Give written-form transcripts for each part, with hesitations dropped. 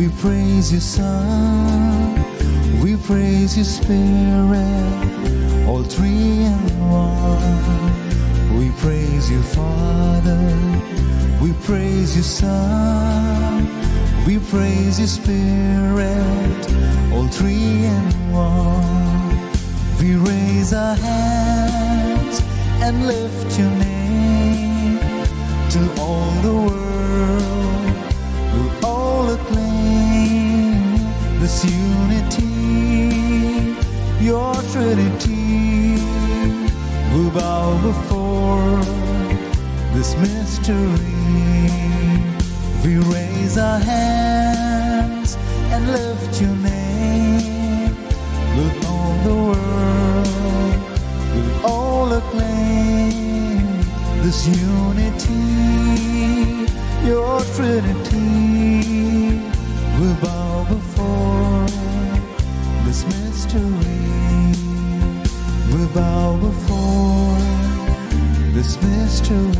We praise you, Son, we praise you, Spirit, all three in one. We praise you, Father, we praise you, Son, we praise you, Spirit, all three in one. We raise our hands and lift your name till all the world will all acclaim this unity, your Trinity. We bow before this mystery. We raise our hands and lift your name. Look, all the world will all acclaim this unity, your Trinity. We bow before this mystery. We bow before this mystery.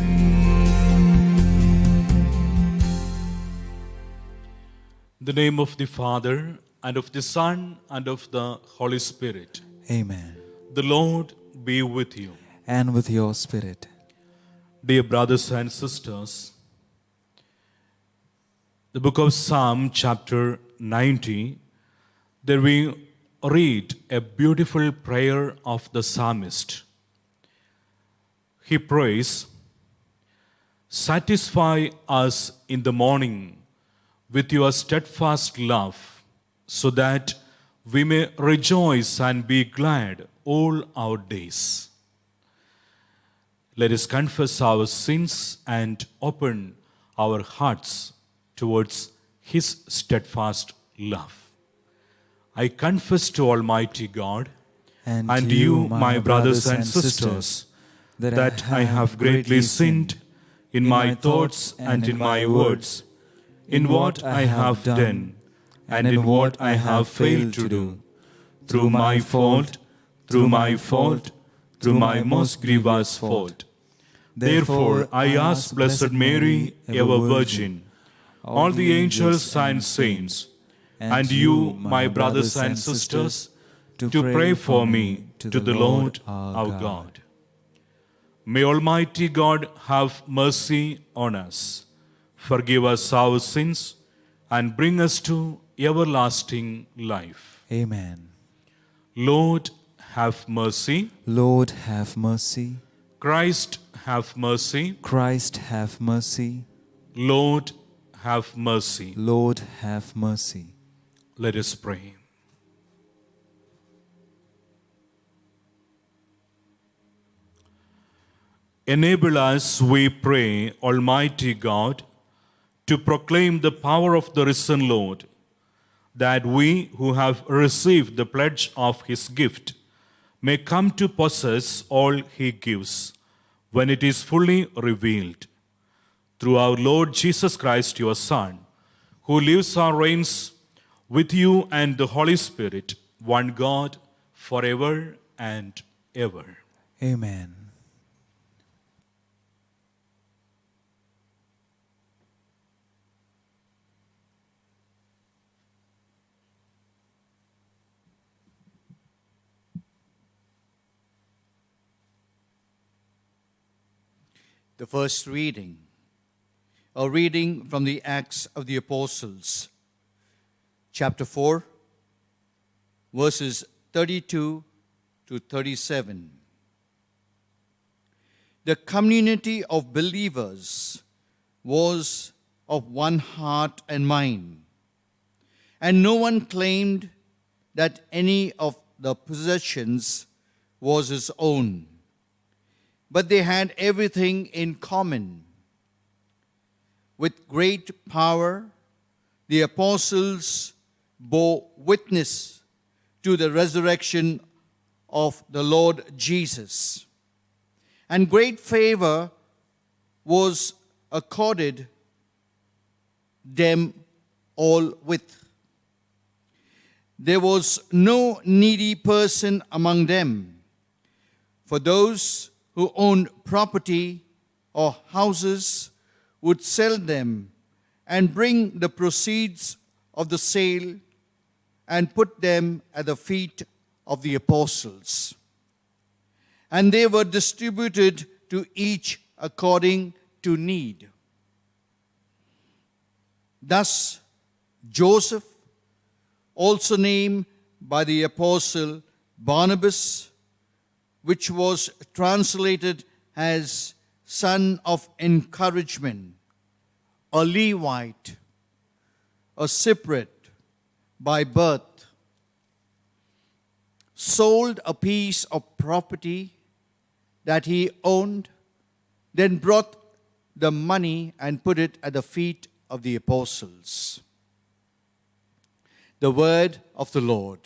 In the name of the Father, and of the Son, and of the Holy Spirit. Amen. The Lord be with you. And with your spirit. Dear brothers and sisters, the book of Psalm chapter 90, there we read a beautiful prayer of the psalmist. He prays, "Satisfy us in the morning with your steadfast love, so that we may rejoice and be glad all our days." Let us confess our sins and open our hearts towards His steadfast love. I confess to Almighty God and you, my brothers and sisters, that I have greatly sinned in my thoughts and in my words, in what I have done and in what I have failed to do, through my fault, through my most grievous fault. Therefore, I ask Blessed Mary, ever Virgin, all the angels and saints, and you, my brothers and sisters, to pray for me to the Lord our God. May Almighty God have mercy on us, forgive us our sins, and bring us to everlasting life. Amen. Lord, have mercy. Lord, have mercy. Christ, have mercy. Christ, have mercy. Lord, have mercy. Lord, have mercy. Let us pray. Enable us, we pray, Almighty God, to proclaim the power of the risen Lord, that we who have received the pledge of His gift may come to possess all He gives when it is fully revealed. Through our Lord Jesus Christ, your Son, who lives and reigns with you and the Holy Spirit, one God, forever and ever. Amen. The first reading, a reading from the Acts of the Apostles, chapter 4, verses 32 to 37. The community of believers was of one heart and mind, and no one claimed that any of the possessions was his own, but they had everything in common. With great power, the apostles bore witness to the resurrection of the Lord Jesus, and great favor was accorded them all with. There was no needy person among them, for those who owned property or houses would sell them and bring the proceeds of the sail and put them at the feet of the apostles. And they were distributed to each according to need. Thus, Joseph, also named by the apostle Barnabas, which was translated as son of encouragement, a Levite, a Cypriot by birth, sold a piece of property that he owned, then brought the money and put it at the feet of the apostles. The word of the Lord.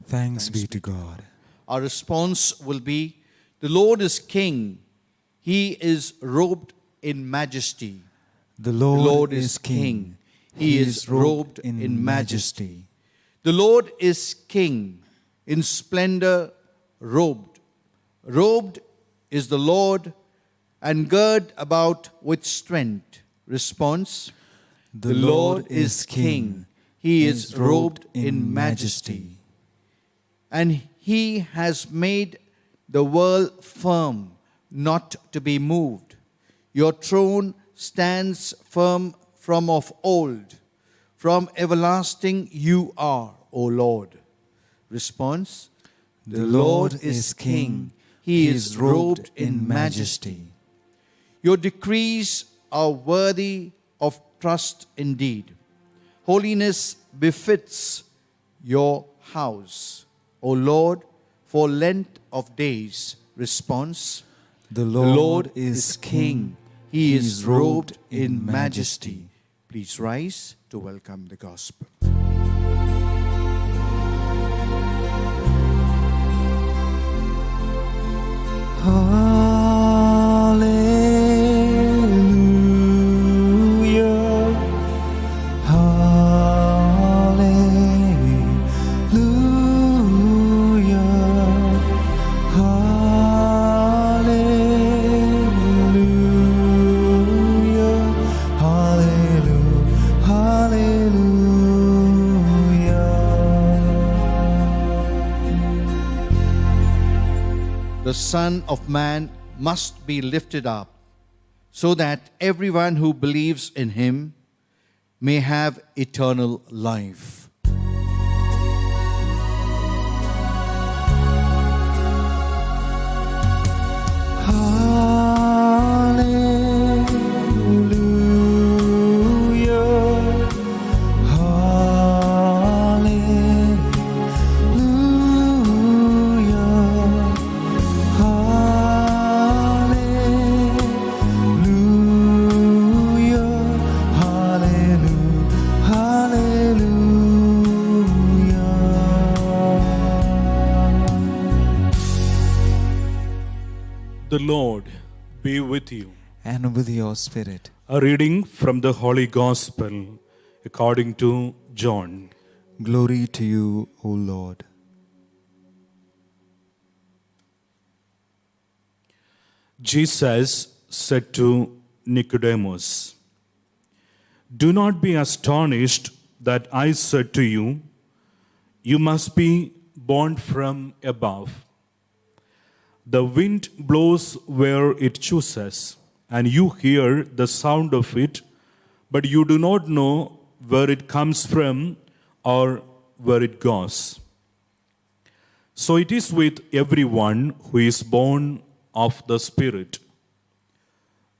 Thanks be to God. Our response will be, the Lord is King. He is robed in majesty. The The Lord, Lord is King. He is robed in majesty. The Lord is King, in splendor robed. Robed is the Lord, and girt about with strength. Response: The Lord is King. He is robed in majesty. And he has made the world firm, not to be moved. Your throne stands firm from of old. From everlasting you are, O Lord. Response: The Lord is King. He is robed in majesty. Your decrees are worthy of trust indeed. Holiness befits your house, O Lord, for length of days. Response: The The Lord is King. He is robed in majesty. Please rise to welcome the gospel. Hallelujah. Hallelujah. Hallelujah. Hallelujah. The Son of Man must be lifted up, so that everyone who believes in him may have eternal life. Hallelujah. Hallelujah. Hallelujah. Hallelujah. Hallelujah. The Lord be with you. And with your spirit. A reading from the Holy Gospel according to John. Glory to you, O Lord. Jesus said to Nicodemus, "Do not be astonished that I said to you, you must be born from above. The wind blows where it chooses, and you hear the sound of it, but you do not know where it comes from or where it goes. So it is with everyone who is born of the Spirit."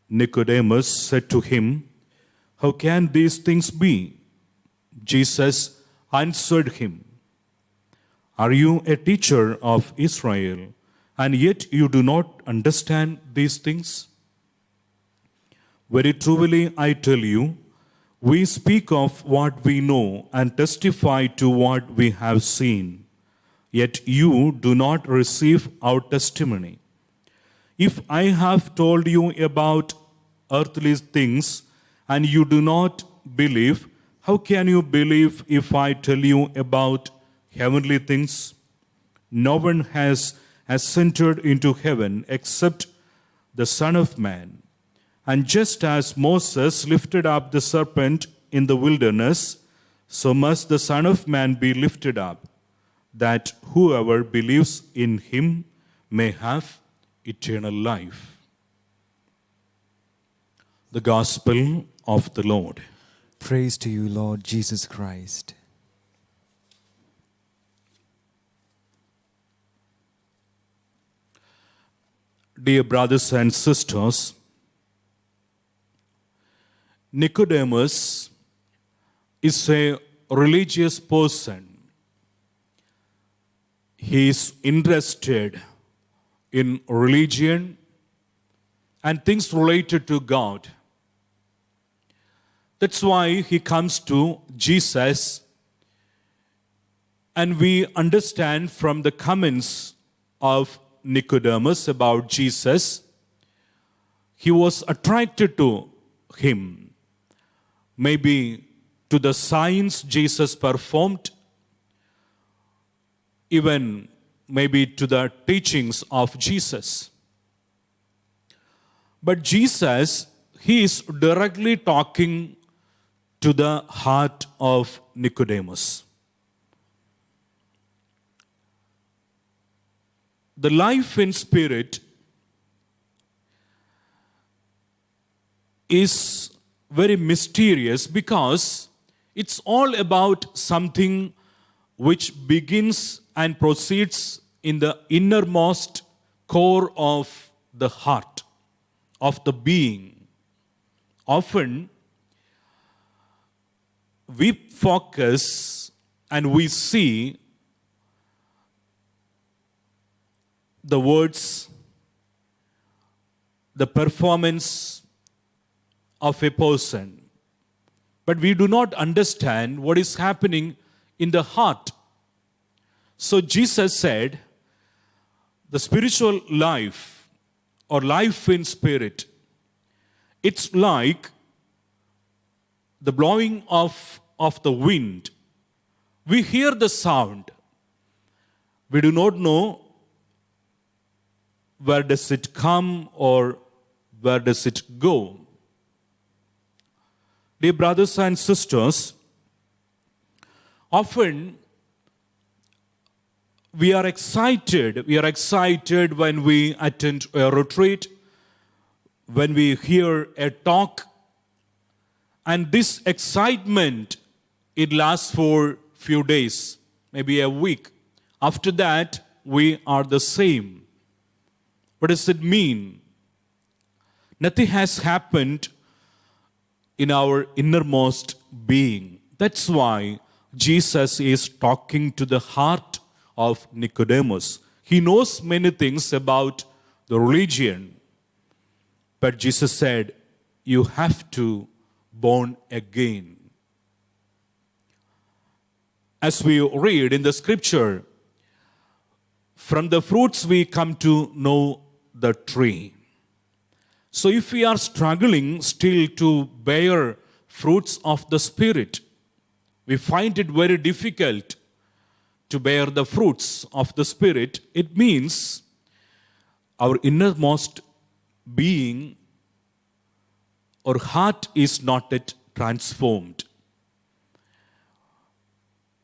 Nicodemus said to him, "How can these things be?" Jesus answered him, "Are you a teacher of Israel, and yet you do not understand these things? Very truly I tell you, we speak of what we know and testify to what we have seen, yet you do not receive our testimony. If I have told you about earthly things and you do not believe, how can you believe if I tell you about heavenly things? No one has ascended into heaven except the Son of Man. And just as Moses lifted up the serpent in the wilderness, so must the Son of Man be lifted up, that whoever believes in him may have eternal life. The Gospel of the Lord. Praise to you, Lord Jesus Christ. Dear brothers and sisters, Nicodemus is a religious person. He is interested in religion and things related to God. That's why he comes to Jesus, and we understand from the comments of Nicodemus about Jesus, he was attracted to him, maybe to the signs Jesus performed, even maybe to the teachings of Jesus. But Jesus, he is directly talking to the heart of Nicodemus. The life in spirit is very mysterious because it's all about something which begins and proceeds in the innermost core of the heart, of the being. Often, we focus and we see the words, the performance of a person, but we do not understand what is happening in the heart. So Jesus said, the spiritual life or life in spirit, it's like the blowing of the wind. We hear the sound. We do not know where does it come or where does it go. Dear brothers and sisters, often we are excited when we attend a retreat, when we hear a talk, and this excitement, it lasts for few days, maybe a week. After that, we are the same. What does it mean? Nothing has happened in our innermost being. That's why Jesus is talking to the heart of Nicodemus. He knows many things about the religion, but Jesus said, you have to born again. As we read in the scripture, from the fruits we come to know the tree. So if we are struggling still to bear fruits of the Spirit, we find it very difficult to bear the fruits of the Spirit. It means our innermost being or heart is not yet transformed.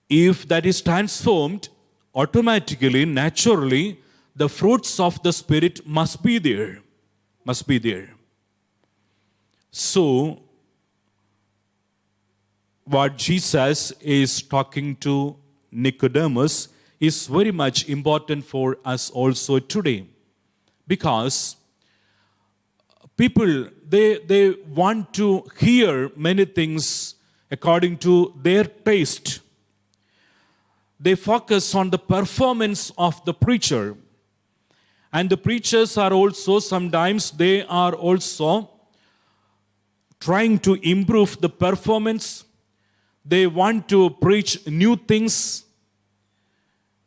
If that is transformed, automatically, naturally, the fruits of the Spirit must be there. Must be there. So, what Jesus is talking to Nicodemus is very much important for us also today. Because people, they want to hear many things according to their taste. They focus on the performance of the preacher. And the preachers are also, sometimes they are also trying to improve the performance. They want to preach new things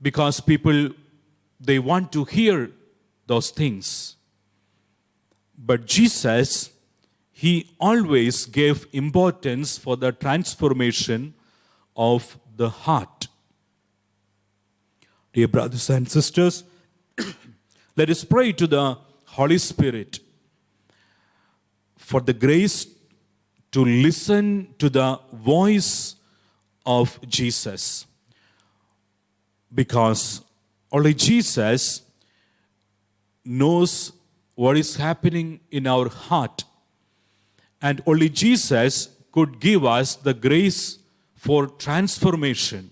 because people, they want to hear those things. But Jesus, he always gave importance for the transformation of the heart. Dear brothers and sisters, let us pray to the Holy Spirit for the grace to listen to the voice of Jesus. Because only Jesus knows what is happening in our heart. And only Jesus could give us the grace for transformation.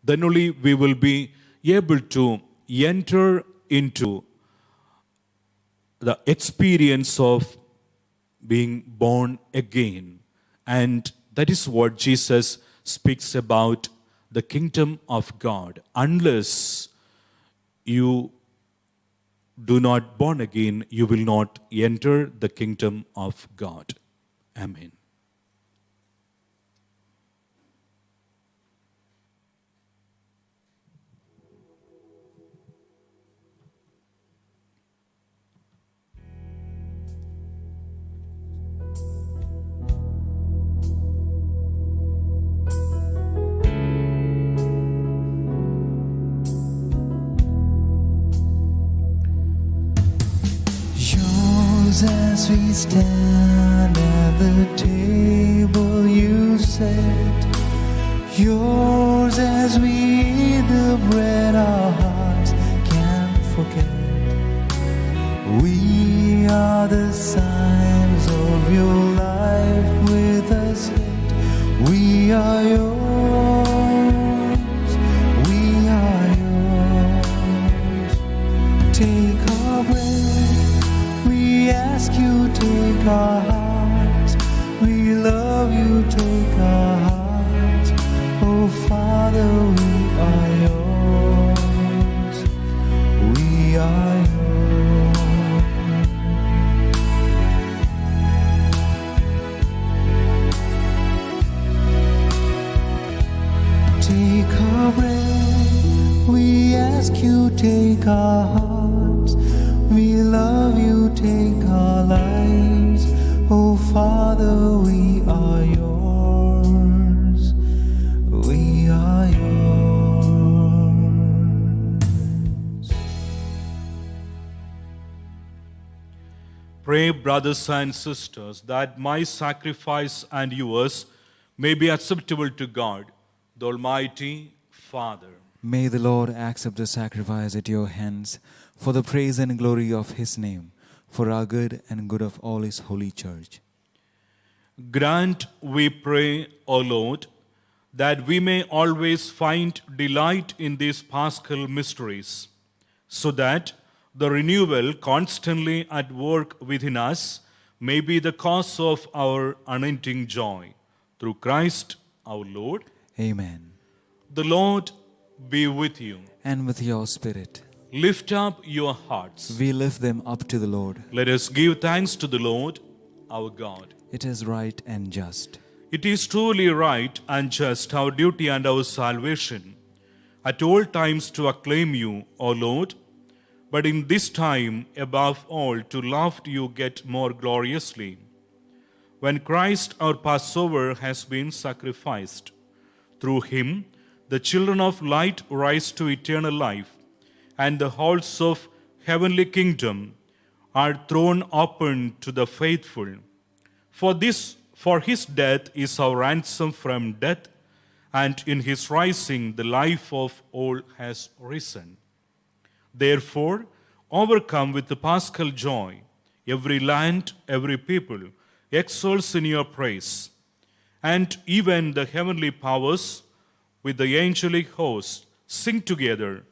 Then only we will be able to enter into the experience of being born again. And that is what Jesus speaks about the kingdom of God. Unless you do not born again, you will not enter the kingdom of God. Amen. Yours as we stand at the table you set. Yours as we eat the bread our hearts can't forget. We are the signs of your life with us yet. We are yours. We are yours. Take our breath. We ask you, take our hearts. We love you, take our hearts. Oh Father, we are yours. We are yours. Take our breath. We ask you, take our hearts. We love you, take our lives. Oh Father, we are yours. We are yours. Pray, brothers and sisters, that my sacrifice and yours may be acceptable to God, the Almighty Father. May the Lord accept the sacrifice at your hands for the praise and glory of his name, for our good and good of all his holy church. Grant, we pray, O Lord, that we may always find delight in these paschal mysteries, so that the renewal constantly at work within us may be the cause of our unending joy. Through Christ our Lord. Amen. The Lord be with you. And with your spirit, Lift up your hearts. we lift them up to the Lord. Let us give thanks to the Lord our God. It is right and just. It is truly right and just, our duty and our salvation, at all times to acclaim you, O Lord, but in this time, above all, to love you yet more gloriously. When Christ our Passover has been sacrificed, through him the children of light rise to eternal life, and the halls of heavenly kingdom are thrown open to the faithful. For his death is our ransom from death, and in his rising the life of all has risen. Therefore, overcome with the paschal joy, every land, every people exalts in your praise, and even the heavenly powers with the angelic host sing together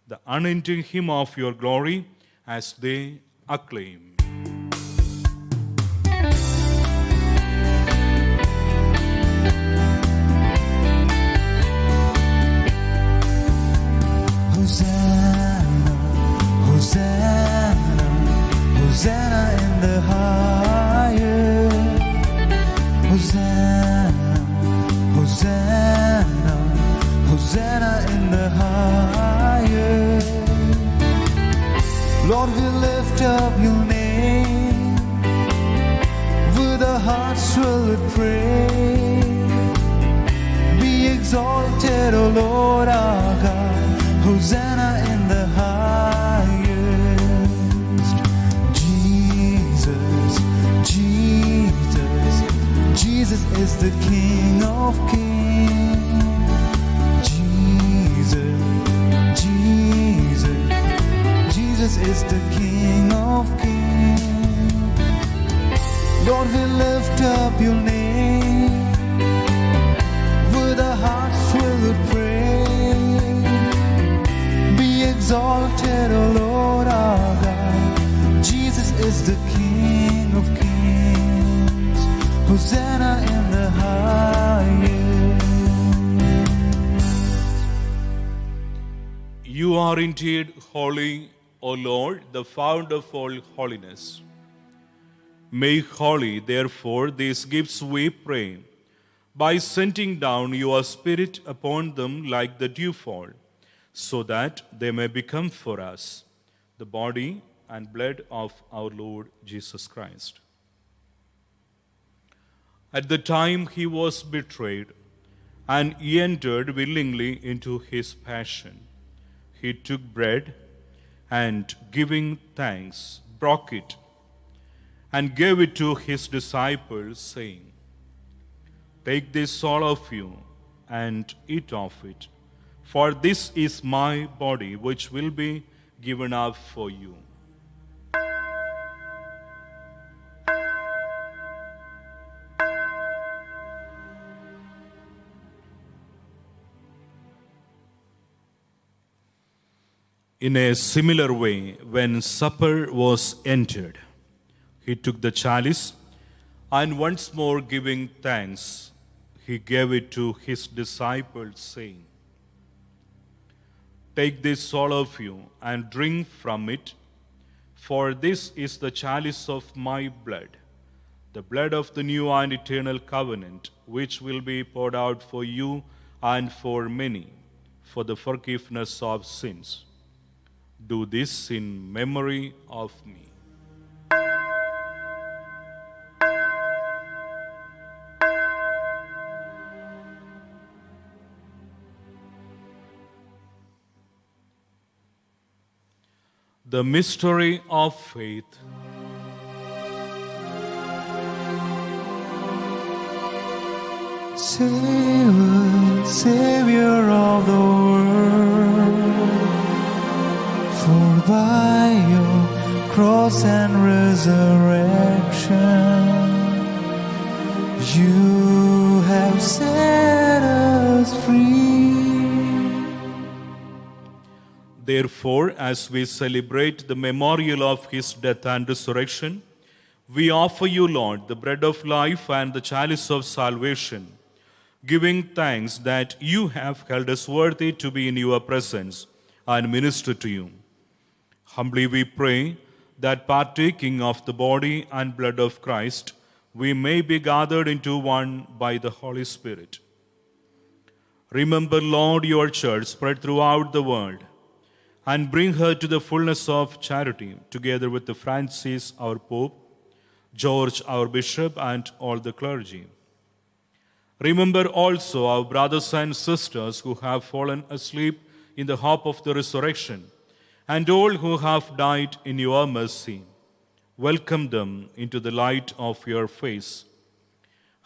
the unending hymn of your glory as they acclaim. Hosanna, Hosanna, Hosanna in the highest. Hosanna, Hosanna, Hosanna in the highest. Lord, we lift up your name with a heart swelled with praise. Be exalted, O Lord our God. Hosanna in the highest. Jesus, Jesus, Jesus is the King of kings. You are indeed holy, O Lord, the fount of all holiness. Make holy, therefore, these gifts, we pray, by sending down your Spirit upon them like the dewfall, so that they may become for us the body and blood of our Lord Jesus Christ. At the time he was betrayed and he entered willingly into his passion, he took bread and, giving thanks, broke it and gave it to his disciples, saying, "Take this, all of you, and eat of it, for this is my body, which will be given up for you." In a similar way, when supper was ended, he took the chalice, and once more giving thanks, he gave it to his disciples, saying, "Take this, all of you, and drink from it, for this is the chalice of my blood, the blood of the new and eternal covenant, which will be poured out for you and for many, for the forgiveness of sins. Do this in memory of me." The mystery of faith. Savior of the world, for by your cross and resurrection, you have set us free. Therefore, as we celebrate the memorial of his death and resurrection, we offer you, Lord, the bread of life and the chalice of salvation, giving thanks that you have held us worthy to be in your presence and minister to you. Humbly we pray that, partaking of the body and blood of Christ, we may be gathered into one by the Holy Spirit. Remember, Lord, your church spread throughout the world, and bring her to the fullness of charity, together with the Francis, our Pope, George, our Bishop, and all the clergy. Remember also our brothers and sisters who have fallen asleep in the hope of the resurrection, and all who have died in your mercy. Welcome them into the light of your face.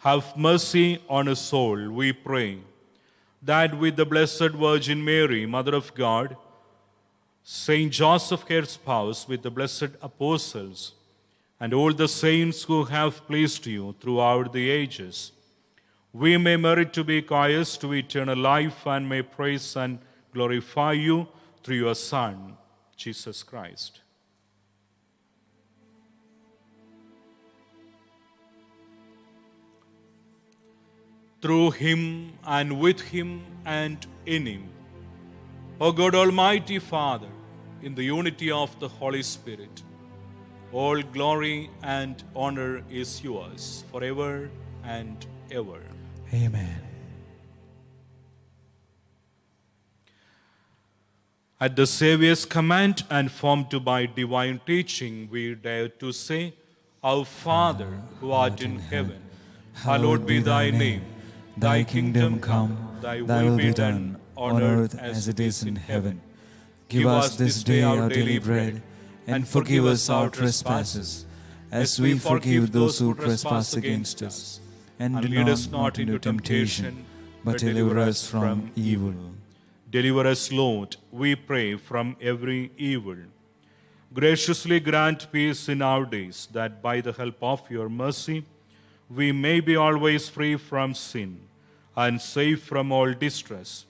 Have mercy on us all, we pray, that with the Blessed Virgin Mary, Mother of God, Saint Joseph, her spouse, with the blessed apostles, and all the saints who have pleased you throughout the ages, we may merit to be heirs to eternal life and may praise and glorify you through your Son, Jesus Christ. Through him and with him and in him, O God, Almighty Father, in the unity of the Holy Spirit, all glory and honor is yours forever and ever. Amen. At the Saviour's command and formed by divine teaching, we dare to say, Our Father, who art in heaven, hallowed be thy name. Thy kingdom come, thy will be done, on earth as it is in heaven. Give us this day our daily bread, and forgive us our trespasses, as we forgive those who trespass against us. And lead us not into temptation, but deliver us from evil. Deliver us, Lord, we pray, from every evil. Graciously grant peace in our days, that by the help of your mercy, we may be always free from sin and safe from all distress,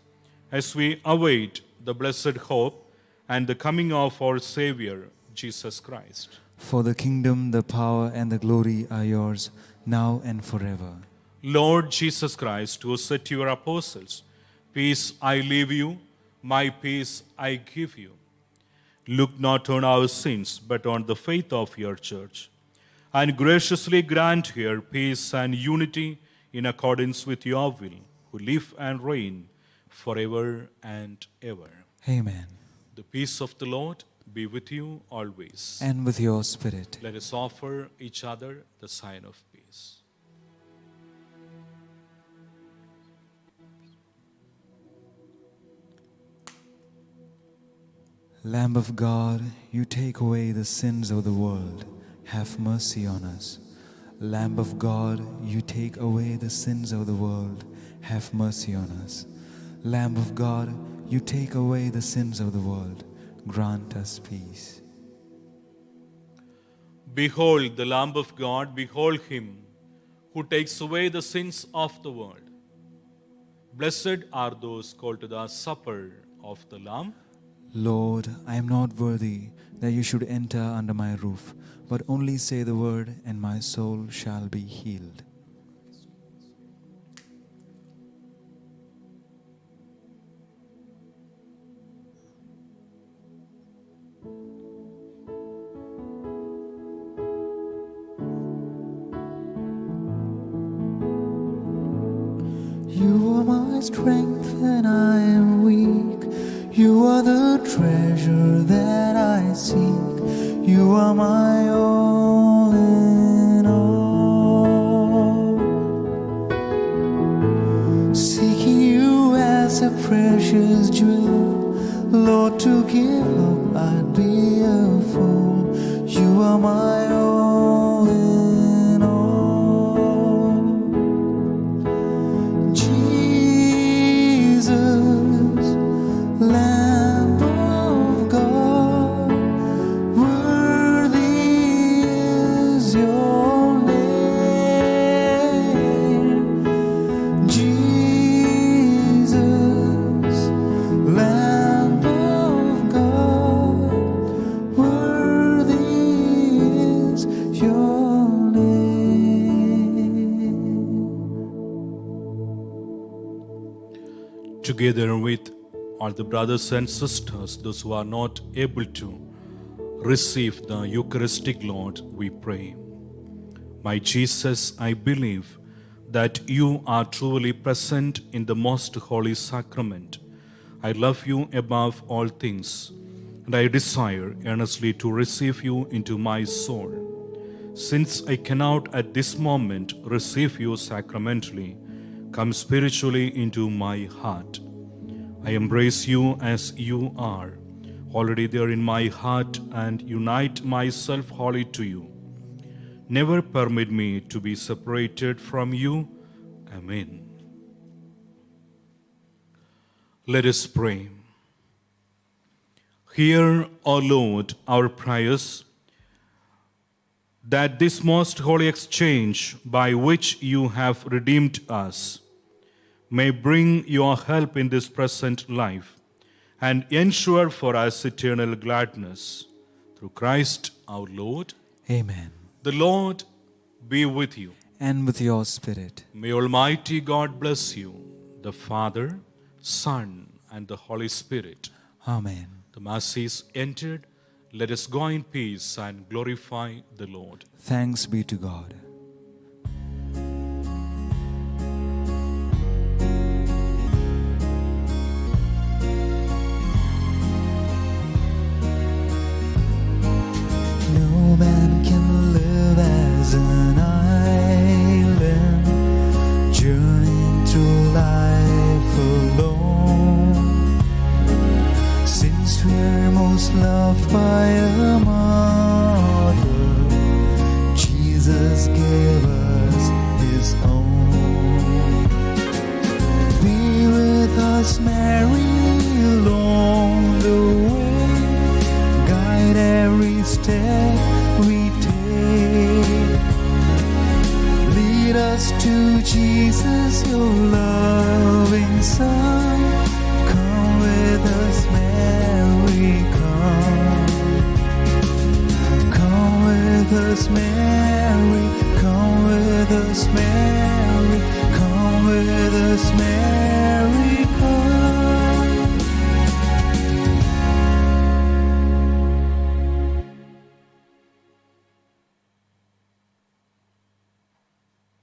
as we await the blessed hope and the coming of our Savior, Jesus Christ. For the kingdom, the power, and the glory are yours, now and forever. Lord Jesus Christ, who said to your apostles, Peace I leave you, My peace I give you. Look not on our sins, but on the faith of your church, and graciously grant her peace and unity in accordance with your will, who live and reign forever and ever. Amen. The peace of the Lord be with you always. And with your spirit. Let us offer each other the sign of peace. Lamb of God, you take away the sins of the world. Have mercy on us. Lamb of God, you take away the sins of the world. Have mercy on us. Lamb of God, you take away the sins of the world. Grant us peace. Behold the Lamb of God, behold him who takes away the sins of the world. Blessed are those called to the supper of the Lamb. Lord, I am not worthy that you should enter under my roof, but only say the word, and my soul shall be healed. You are my strength when I am weak. You are the treasure that I seek. You are my all in all. Seeking you as a precious jewel, Lord, to give up I'd be a fool. You are my all in all. Jesus, Lamb of God, worthy is your name. Jesus, Lamb of God, worthy is your name. Together with all the brothers and sisters, those who are not able to receive the Eucharistic Lord, we pray. My Jesus, I believe that you are truly present in the most holy sacrament. I love you above all things, and I desire earnestly to receive you into my soul. Since I cannot at this moment receive you sacramentally, come spiritually into my heart. I embrace you as you are, already there in my heart, and unite myself wholly to you. Never permit me to be separated from you. Amen. Let us pray. Hear, O Lord, our prayers, that this most holy exchange by which you have redeemed us may bring your help in this present life and ensure for us eternal gladness. Through Christ our Lord. Amen. The Lord be with you. And with your spirit. May Almighty God bless you, the Father, Son, and the Holy Spirit. Amen. The Mass is entered. Let us go in peace and glorify the Lord. Thanks be to God. No man can live as an island, journeying through life alone. Since we're most loved by a mother, Jesus gave us his own. Be with us, Mary, along the way. Guide every step we take. Lead us to Jesus, your loving Son. Come with us, Mary, come. Come with us, Mary. Come with us, Mary.